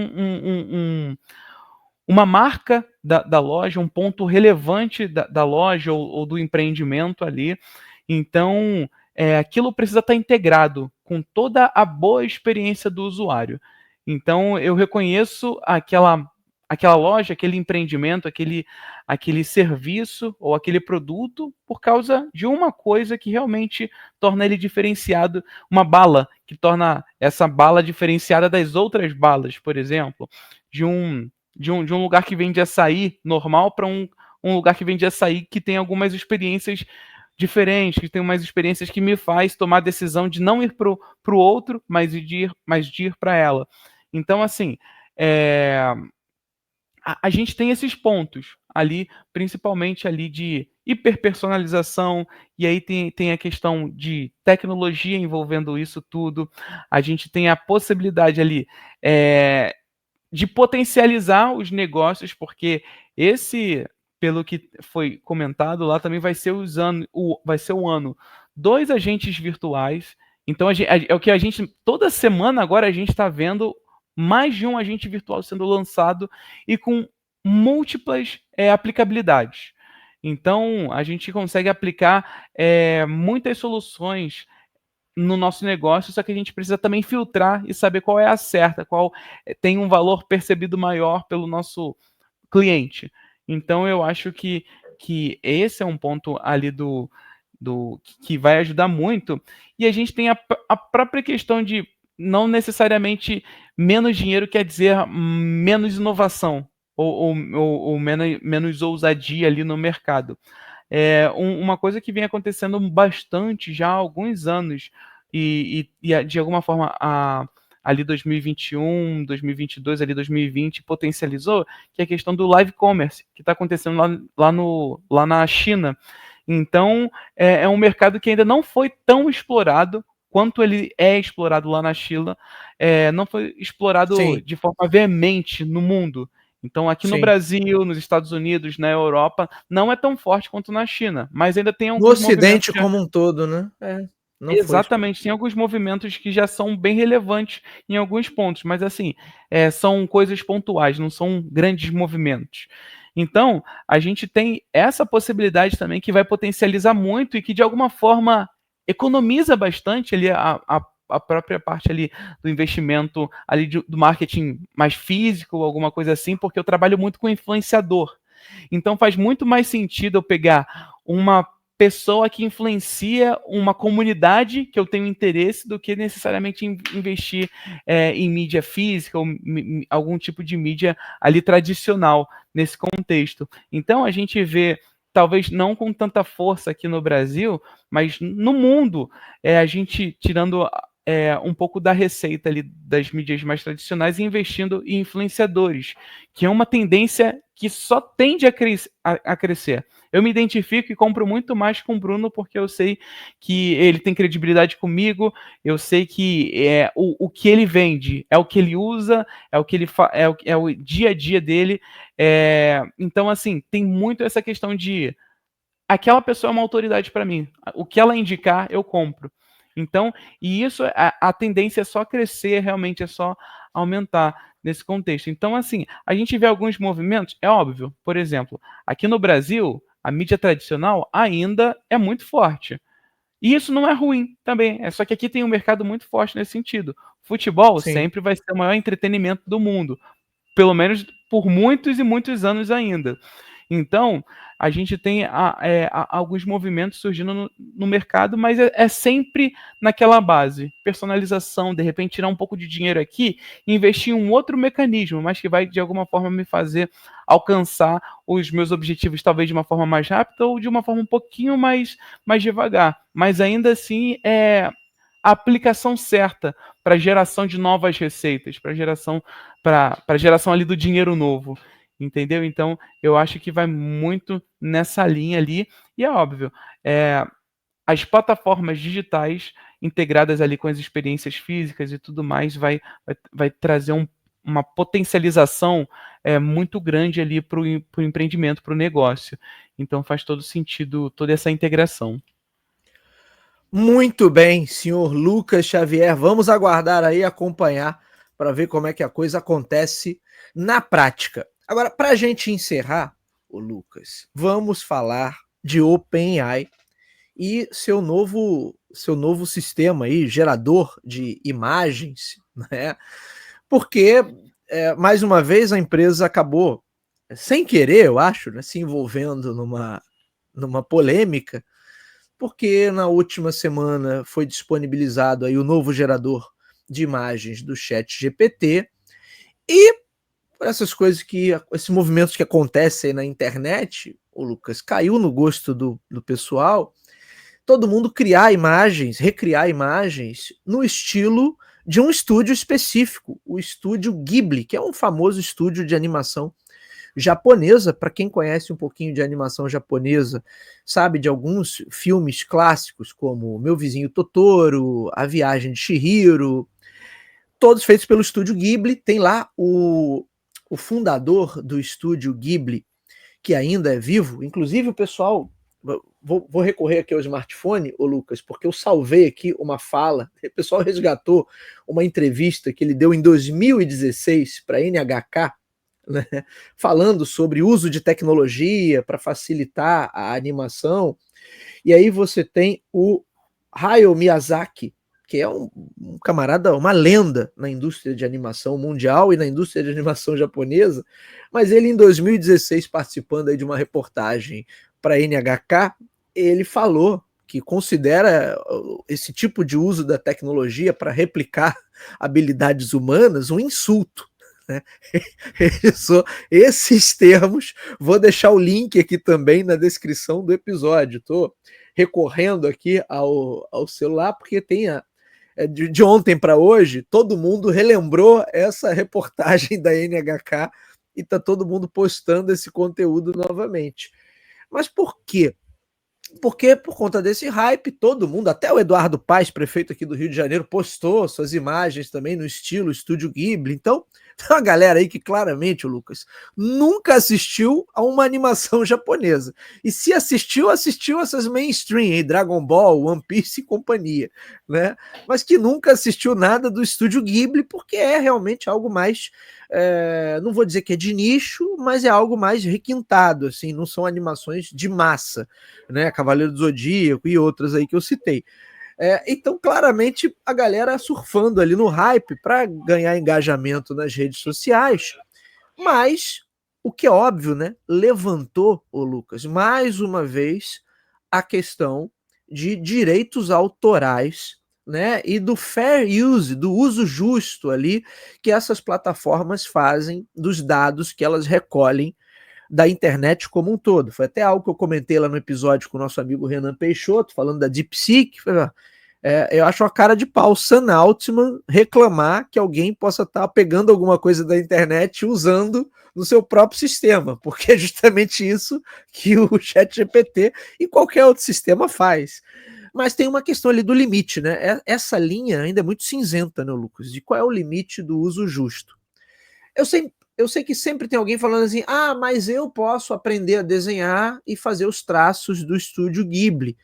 uma marca da loja, um ponto relevante da loja ou do empreendimento ali. Então, aquilo precisa estar integrado com toda a boa experiência do usuário. Então, eu reconheço aquela loja, aquele empreendimento, aquele serviço ou aquele produto por causa de uma coisa que realmente torna ele diferenciado, uma bala, que torna essa bala diferenciada das outras balas, por exemplo, de um lugar que vende açaí normal para um lugar que vende açaí que tem algumas experiências diferentes, que tem umas experiências que me faz tomar a decisão de não ir pro outro, mas de ir para ela. Então, assim, a gente tem esses pontos ali, principalmente ali de hiperpersonalização, e aí tem a questão de tecnologia envolvendo isso tudo. A gente tem a possibilidade ali de potencializar os negócios, porque pelo que foi comentado lá, também vai ser o ano dos agentes virtuais. Então, é o que a gente, toda semana agora a gente está vendo mais de um agente virtual sendo lançado e com múltiplas aplicabilidades. Então, a gente consegue aplicar muitas soluções no nosso negócio, só que a gente precisa também filtrar e saber qual é a certa, qual tem um valor percebido maior pelo nosso cliente. Então, eu acho que esse é um ponto ali que vai ajudar muito. E a gente tem a própria questão de não necessariamente menos dinheiro quer dizer menos inovação ou menos ousadia ali no mercado. Uma coisa que vem acontecendo bastante já há alguns anos e de alguma forma ali 2021, 2022, ali 2020 potencializou, que é a questão do live commerce, que está acontecendo lá na China. Então, é um mercado que ainda não foi tão explorado quanto ele é explorado lá na China, não foi explorado Sim, de forma veemente no mundo. Então, aqui no sim. Brasil, nos Estados Unidos, na Europa, não é tão forte quanto na China, mas ainda tem No alguns movimentos. Ocidente como um todo, né? Não foi explorado. Exatamente, tem alguns movimentos que já são bem relevantes em alguns pontos, mas assim, são coisas pontuais, não são grandes movimentos. Então, a gente tem essa possibilidade também que vai potencializar muito e que de alguma forma economiza bastante ali a própria parte ali do investimento ali do marketing mais físico, alguma coisa assim, porque eu trabalho muito com influenciador. Então faz muito mais sentido eu pegar uma pessoa que influencia uma comunidade que eu tenho interesse do que necessariamente investir em mídia física ou algum tipo de mídia ali tradicional nesse contexto. Então a gente vê, talvez não com tanta força aqui no Brasil, mas no mundo, a gente tirando um pouco da receita ali das mídias mais tradicionais e investindo em influenciadores, que é uma tendência que só tende a crescer. Eu me identifico e compro muito mais com o Bruno porque eu sei que ele tem credibilidade comigo, eu sei que o que ele vende é o que ele usa, é o que ele é o dia a dia dele. Então, assim, tem muito essa questão de aquela pessoa é uma autoridade para mim. O que ela indicar, eu compro. Então, e isso, a tendência é só crescer, realmente é só aumentar nesse contexto. Então, assim, a gente vê alguns movimentos, é óbvio, por exemplo, aqui no Brasil, a mídia tradicional ainda é muito forte. E isso não é ruim também, só que aqui tem um mercado muito forte nesse sentido. Futebol Sim. sempre vai ser o maior entretenimento do mundo, pelo menos por muitos e muitos anos ainda. Então, a gente tem alguns movimentos surgindo no mercado, mas é sempre naquela base. Personalização, de repente tirar um pouco de dinheiro aqui e investir em um outro mecanismo, mas que vai, de alguma forma, me fazer alcançar os meus objetivos, talvez de uma forma mais rápida ou de uma forma um pouquinho mais devagar. Mas ainda assim, a aplicação certa para geração de novas receitas, para geração ali do dinheiro novo, entendeu? Então, eu acho que vai muito nessa linha ali, e é óbvio, as plataformas digitais integradas ali com as experiências físicas e tudo mais vai trazer uma potencialização muito grande ali para o empreendimento, para o negócio. Então faz todo sentido toda essa integração. Muito bem, senhor Lucas Xavier. Vamos aguardar aí, acompanhar, para ver como é que a coisa acontece na prática. Agora, para a gente encerrar, o Lucas, vamos falar de OpenAI e seu novo sistema aí, gerador de imagens, né? Porque, mais uma vez, a empresa acabou, sem querer, eu acho, né, se envolvendo numa polêmica, porque na última semana foi disponibilizado aí o novo gerador de imagens do ChatGPT e por essas coisas esses movimentos que acontecem na internet, o Lucas, caiu no gosto do pessoal, todo mundo criar imagens, recriar imagens no estilo de um estúdio específico, o estúdio Ghibli, que é um famoso estúdio de animação japonesa. Para quem conhece um pouquinho de animação japonesa, sabe de alguns filmes clássicos como Meu Vizinho Totoro, A Viagem de Chihiro, todos feitos pelo estúdio Ghibli. Tem lá o fundador do estúdio Ghibli, que ainda é vivo, inclusive o pessoal... Vou recorrer aqui ao smartphone, ô Lucas, porque eu salvei aqui uma fala. O pessoal resgatou uma entrevista que ele deu em 2016 para a NHK, né, falando sobre uso de tecnologia para facilitar a animação. E aí você tem o Hayao Miyazaki, que é um camarada, uma lenda na indústria de animação mundial e na indústria de animação japonesa, mas ele em 2016, participando aí de uma reportagem para a NHK, ele falou que considera esse tipo de uso da tecnologia para replicar habilidades humanas um insulto. Né? Esses termos, vou deixar o link aqui também na descrição do episódio. Estou recorrendo aqui ao celular porque tem de ontem para hoje, todo mundo relembrou essa reportagem da NHK e está todo mundo postando esse conteúdo novamente. Mas por quê? Porque por conta desse hype, todo mundo, até o Eduardo Paes, prefeito aqui do Rio de Janeiro, postou suas imagens também no estilo Estúdio Ghibli. Então, tem uma galera aí que claramente, o Lucas, nunca assistiu a uma animação japonesa. E se assistiu essas mainstream, aí, Dragon Ball, One Piece e companhia, né? Mas que nunca assistiu nada do Estúdio Ghibli, porque é realmente algo mais... não vou dizer que é de nicho, mas é algo mais requintado, assim, não são animações de massa, né? Cavaleiro do Zodíaco e outras aí que eu citei. Então, claramente, a galera surfando ali no hype para ganhar engajamento nas redes sociais, mas o que é óbvio, né? Levantou, o Lucas, mais uma vez a questão de direitos autorais, né, e do fair use, do uso justo ali que essas plataformas fazem dos dados que elas recolhem da internet como um todo. Foi até algo que eu comentei lá no episódio com o nosso amigo Renan Peixoto, falando da DeepSeek. Eu acho uma cara de pau Sam Altman reclamar que alguém possa estar pegando alguma coisa da internet e usando no seu próprio sistema, porque é justamente isso que o ChatGPT e qualquer outro sistema faz. Mas tem uma questão ali do limite, né? Essa linha ainda é muito cinzenta, né, Lucas? De qual é o limite do uso justo. Eu sei que sempre tem alguém falando assim, mas eu posso aprender a desenhar e fazer os traços do estúdio Ghibli.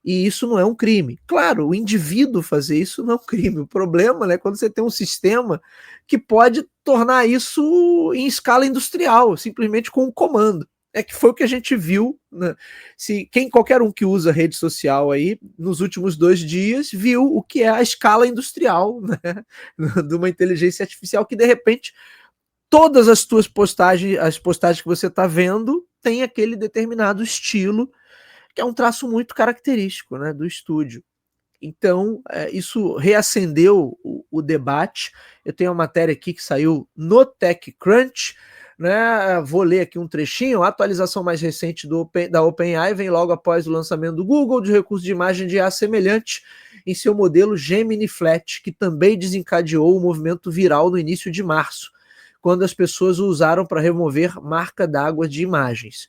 E isso não é um crime. Claro, o indivíduo fazer isso não é um crime. O problema, né, é quando você tem um sistema que pode tornar isso em escala industrial, simplesmente com um comando. É que foi o que a gente viu, né? Qualquer um que usa rede social aí, nos últimos 2 dias, viu o que é a escala industrial, né, de uma inteligência artificial que, de repente, todas as tuas postagens, as postagens que você está vendo, tem aquele determinado estilo, que é um traço muito característico, né, do estúdio. Então, isso reacendeu o debate. Eu tenho uma matéria aqui que saiu no TechCrunch, né? Vou ler aqui um trechinho. A atualização mais recente da OpenAI vem logo após o lançamento do Google de recurso de imagem de IA semelhante em seu modelo Gemini Flat, que também desencadeou o movimento viral no início de março, quando as pessoas o usaram para remover marca d'água de imagens.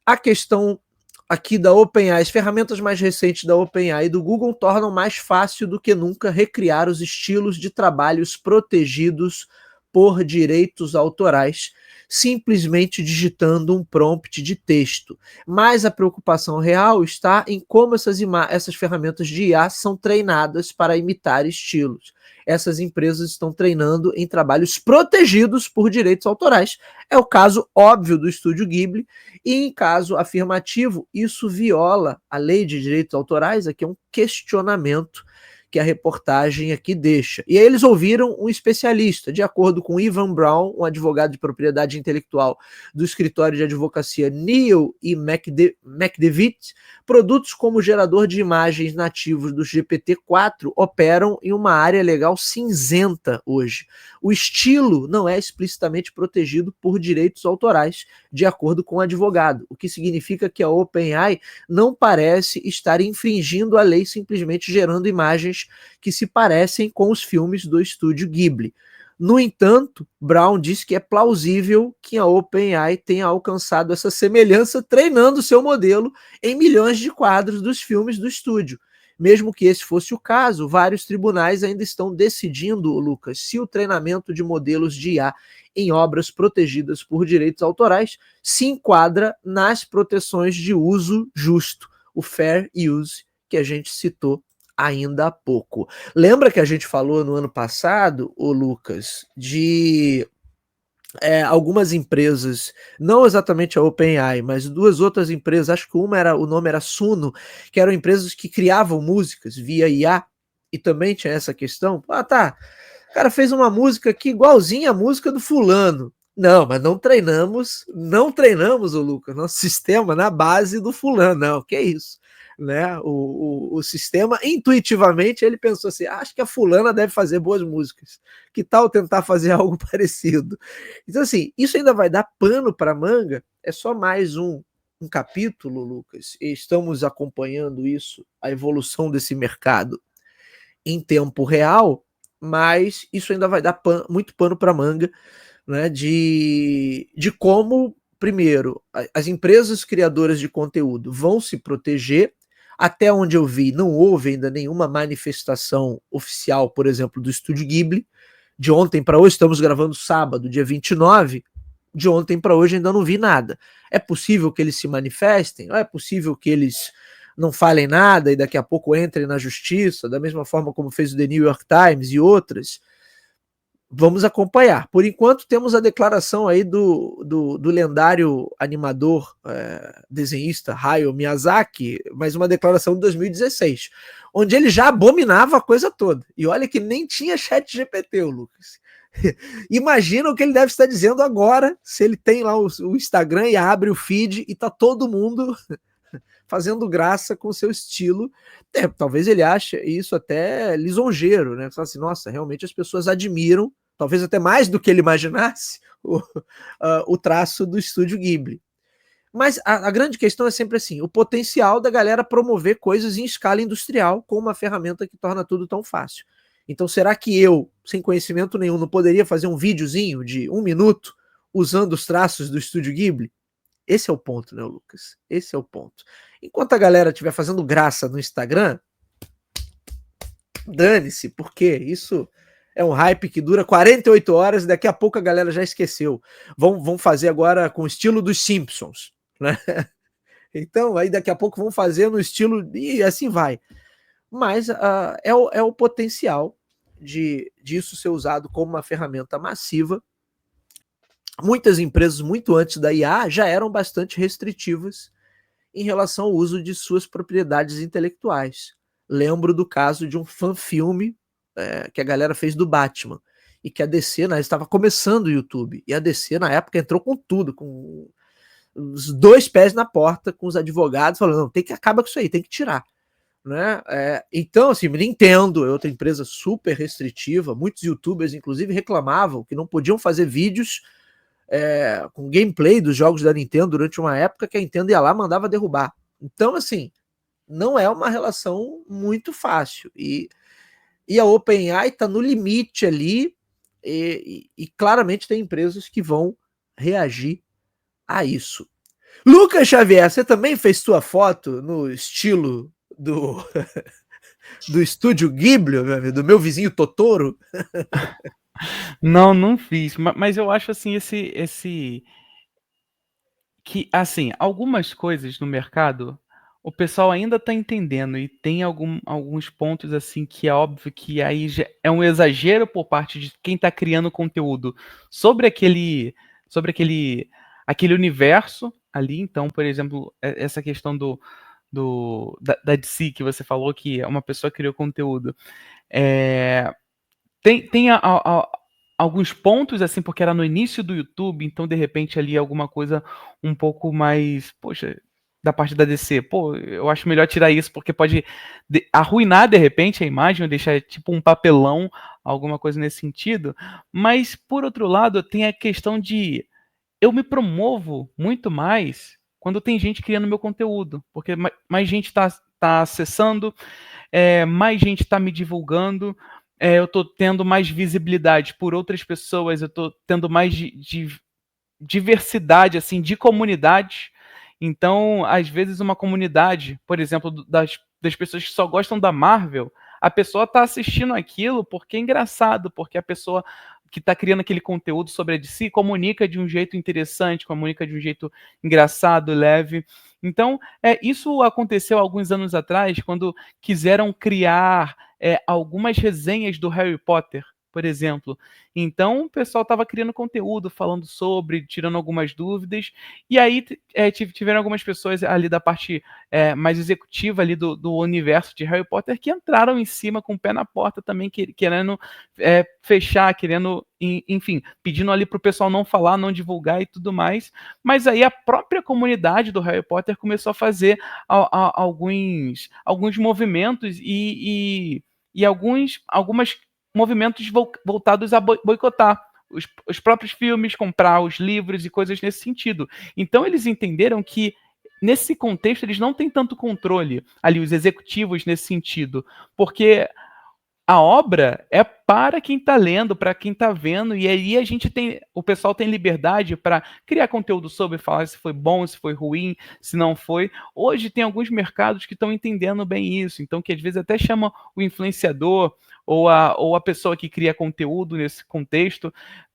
A questão aqui da OpenAI, as ferramentas mais recentes da OpenAI e do Google tornam mais fácil do que nunca recriar os estilos de trabalhos protegidos por direitos autorais, simplesmente digitando um prompt de texto. Mas a preocupação real está em como essas ferramentas de IA são treinadas para imitar estilos. Essas empresas estão treinando em trabalhos protegidos por direitos autorais. É o caso óbvio do Estúdio Ghibli, e em caso afirmativo, isso viola a lei de direitos autorais. Aqui é um questionamento que a reportagem aqui deixa. E aí eles ouviram um especialista. De acordo com Ivan Brown, um advogado de propriedade intelectual do escritório de advocacia Neal e McDevitt, produtos como gerador de imagens nativos do GPT-4 operam em uma área legal cinzenta hoje. O estilo não é explicitamente protegido por direitos autorais, de acordo com o advogado, o que significa que a OpenAI não parece estar infringindo a lei simplesmente gerando imagens que se parecem com os filmes do estúdio Ghibli. No entanto, Brown diz que é plausível que a OpenAI tenha alcançado essa semelhança treinando seu modelo em milhões de quadros dos filmes do estúdio. Mesmo que esse fosse o caso, vários tribunais ainda estão decidindo, Lucas, se o treinamento de modelos de IA em obras protegidas por direitos autorais se enquadra nas proteções de uso justo, o fair use, que a gente citou ainda há pouco. Lembra que a gente falou no ano passado, Lucas, de algumas empresas, não exatamente a OpenAI, mas 2 outras empresas, acho que o nome era Suno, que eram empresas que criavam músicas via IA, e também tinha essa questão. O cara fez uma música aqui igualzinha a música do fulano. Não, mas não treinamos, Lucas, nosso sistema na base do fulano, não, que isso? Né? O sistema, intuitivamente, ele pensou assim, acho que a fulana deve fazer boas músicas, que tal tentar fazer algo parecido? Então, assim, isso ainda vai dar pano para manga, é só mais um capítulo, Lucas, e estamos acompanhando isso, a evolução desse mercado em tempo real, mas isso ainda vai dar muito pano para manga, né, de como, primeiro, as empresas criadoras de conteúdo vão se proteger. Até onde eu vi, não houve ainda nenhuma manifestação oficial, por exemplo, do Estúdio Ghibli. De ontem para hoje, estamos gravando sábado, dia 29, de ontem para hoje ainda não vi nada. É possível que eles se manifestem? É possível que eles não falem nada e daqui a pouco entrem na justiça, da mesma forma como fez o The New York Times e outras? Vamos acompanhar. Por enquanto, temos a declaração aí do lendário animador, desenhista Hayao Miyazaki, mas uma declaração de 2016, onde ele já abominava a coisa toda. E olha que nem tinha chat GPT, Lucas. Imagina o que ele deve estar dizendo agora, se ele tem lá o Instagram e abre o feed e tá todo mundo fazendo graça com o seu estilo. Talvez ele ache isso até lisonjeiro, né? Fala assim, nossa, realmente as pessoas admiram, talvez até mais do que ele imaginasse, o traço do Estúdio Ghibli. Mas a grande questão é sempre assim, o potencial da galera promover coisas em escala industrial com uma ferramenta que torna tudo tão fácil. Então, será que eu, sem conhecimento nenhum, não poderia fazer um videozinho de 1 minuto usando os traços do Estúdio Ghibli? Esse é o ponto, né, Lucas? Esse é o ponto. Enquanto a galera estiver fazendo graça no Instagram, dane-se, porque isso é um hype que dura 48 horas e daqui a pouco a galera já esqueceu. Vão fazer agora com o estilo dos Simpsons, né? Então, aí daqui a pouco vão fazer no estilo e assim vai. Mas é o potencial disso ser usado como uma ferramenta massiva. Muitas empresas, muito antes da IA, já eram bastante restritivas em relação ao uso de suas propriedades intelectuais. Lembro do caso de um fanfilme que a galera fez do Batman, e que a DC, né, estava começando o YouTube, e a DC na época entrou com tudo, com os 2 pés na porta, com os advogados falando, não, tem que acabar com isso aí, tem que tirar. Né? Então, assim, Nintendo é outra empresa super restritiva, muitos youtubers, inclusive, reclamavam que não podiam fazer vídeos com gameplay dos jogos da Nintendo durante uma época que a Nintendo ia lá e mandava derrubar. Então, assim, não é uma relação muito fácil. E a OpenAI está no limite ali, e claramente tem empresas que vão reagir a isso. Lucas Xavier, você também fez sua foto no estilo do Estúdio Ghibli, do meu vizinho Totoro? Não fiz, mas eu acho assim, que assim, algumas coisas no mercado o pessoal ainda tá entendendo e tem alguns pontos assim que é óbvio que aí já é um exagero por parte de quem tá criando conteúdo sobre aquele universo ali. Então, por exemplo, essa questão da DC que você falou que uma pessoa criou conteúdo. Tem alguns pontos, assim, porque era no início do YouTube, então de repente ali alguma coisa um pouco mais, poxa, da parte da DC, pô, eu acho melhor tirar isso porque pode arruinar de repente a imagem, ou deixar tipo um papelão, alguma coisa nesse sentido. Mas por outro lado, tem a questão de eu me promovo muito mais quando tem gente criando meu conteúdo, porque mais gente tá acessando, mais gente está me divulgando, eu estou tendo mais visibilidade por outras pessoas, eu estou tendo mais de diversidade assim de comunidades. Então, às vezes, uma comunidade, por exemplo, das pessoas que só gostam da Marvel, a pessoa está assistindo aquilo porque é engraçado, porque a pessoa que está criando aquele conteúdo sobre a DC comunica de um jeito interessante, comunica de um jeito engraçado, leve. Então, isso aconteceu alguns anos atrás, quando quiseram criar algumas resenhas do Harry Potter, por exemplo. Então, o pessoal estava criando conteúdo, falando sobre, tirando algumas dúvidas, e aí tiveram algumas pessoas ali da parte mais executiva ali do universo de Harry Potter que entraram em cima com o pé na porta também, querendo fechar, querendo, enfim, pedindo ali para o pessoal não falar, não divulgar e tudo mais. Mas aí a própria comunidade do Harry Potter começou a fazer alguns movimentos e algumas movimentos voltados a boicotar os próprios filmes, comprar os livros e coisas nesse sentido. Então eles entenderam que nesse contexto eles não têm tanto controle ali, os executivos nesse sentido, porque a obra é para quem está lendo, para quem está vendo, e aí o pessoal tem liberdade para criar conteúdo sobre, falar se foi bom, se foi ruim, se não foi. Hoje tem alguns mercados que estão entendendo bem isso, então que às vezes até chama o influenciador ou a pessoa que cria conteúdo nesse contexto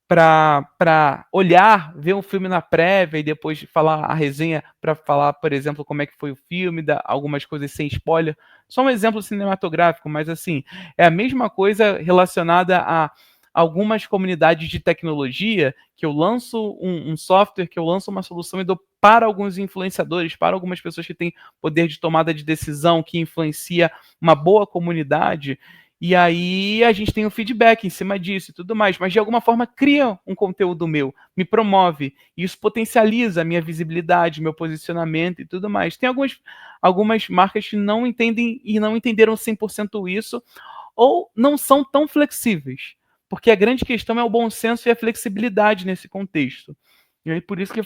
para olhar, ver um filme na prévia e depois falar a resenha para falar, por exemplo, como é que foi o filme, algumas coisas sem spoiler. Só um exemplo cinematográfico, mas assim, é a mesma coisa relacionada a algumas comunidades de tecnologia que eu lanço um software, que eu lanço uma solução e dou para alguns influenciadores, para algumas pessoas que têm poder de tomada de decisão, que influencia uma boa comunidade. E aí a gente tem um feedback em cima disso e tudo mais, mas de alguma forma cria um conteúdo meu, me promove, e isso potencializa a minha visibilidade, meu posicionamento e tudo mais. Tem algumas marcas que não entendem e não entenderam 100% isso, ou não são tão flexíveis, porque a grande questão é o bom senso e a flexibilidade nesse contexto. E aí por isso que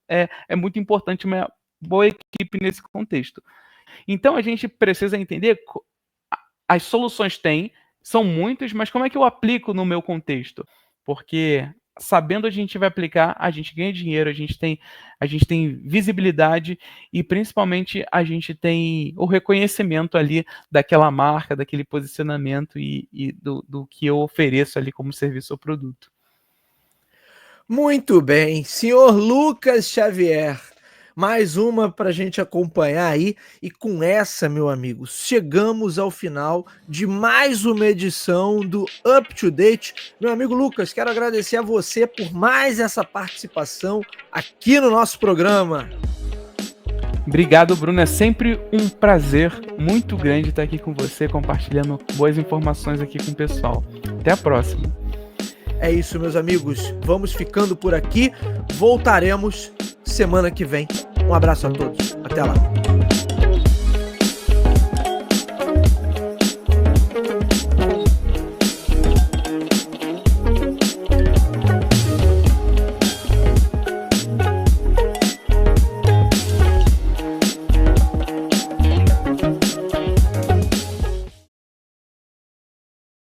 é muito importante uma boa equipe nesse contexto. Então a gente precisa entender as soluções são muitas, mas como é que eu aplico no meu contexto? Porque sabendo onde a gente vai aplicar, a gente ganha dinheiro, a gente tem visibilidade e principalmente a gente tem o reconhecimento ali daquela marca, daquele posicionamento e do que eu ofereço ali como serviço ou produto. Muito bem, senhor Lucas Xavier, mais uma para a gente acompanhar aí, e com essa, meu amigo, chegamos ao final de mais uma edição do Up to Date. Meu amigo Lucas, quero agradecer a você por mais essa participação aqui no nosso programa. Obrigado, Bruno. É sempre um prazer muito grande estar aqui com você, compartilhando boas informações aqui com o pessoal. Até a próxima. É isso, meus amigos. Vamos ficando por aqui. Voltaremos semana que vem. Um abraço a todos. Até lá.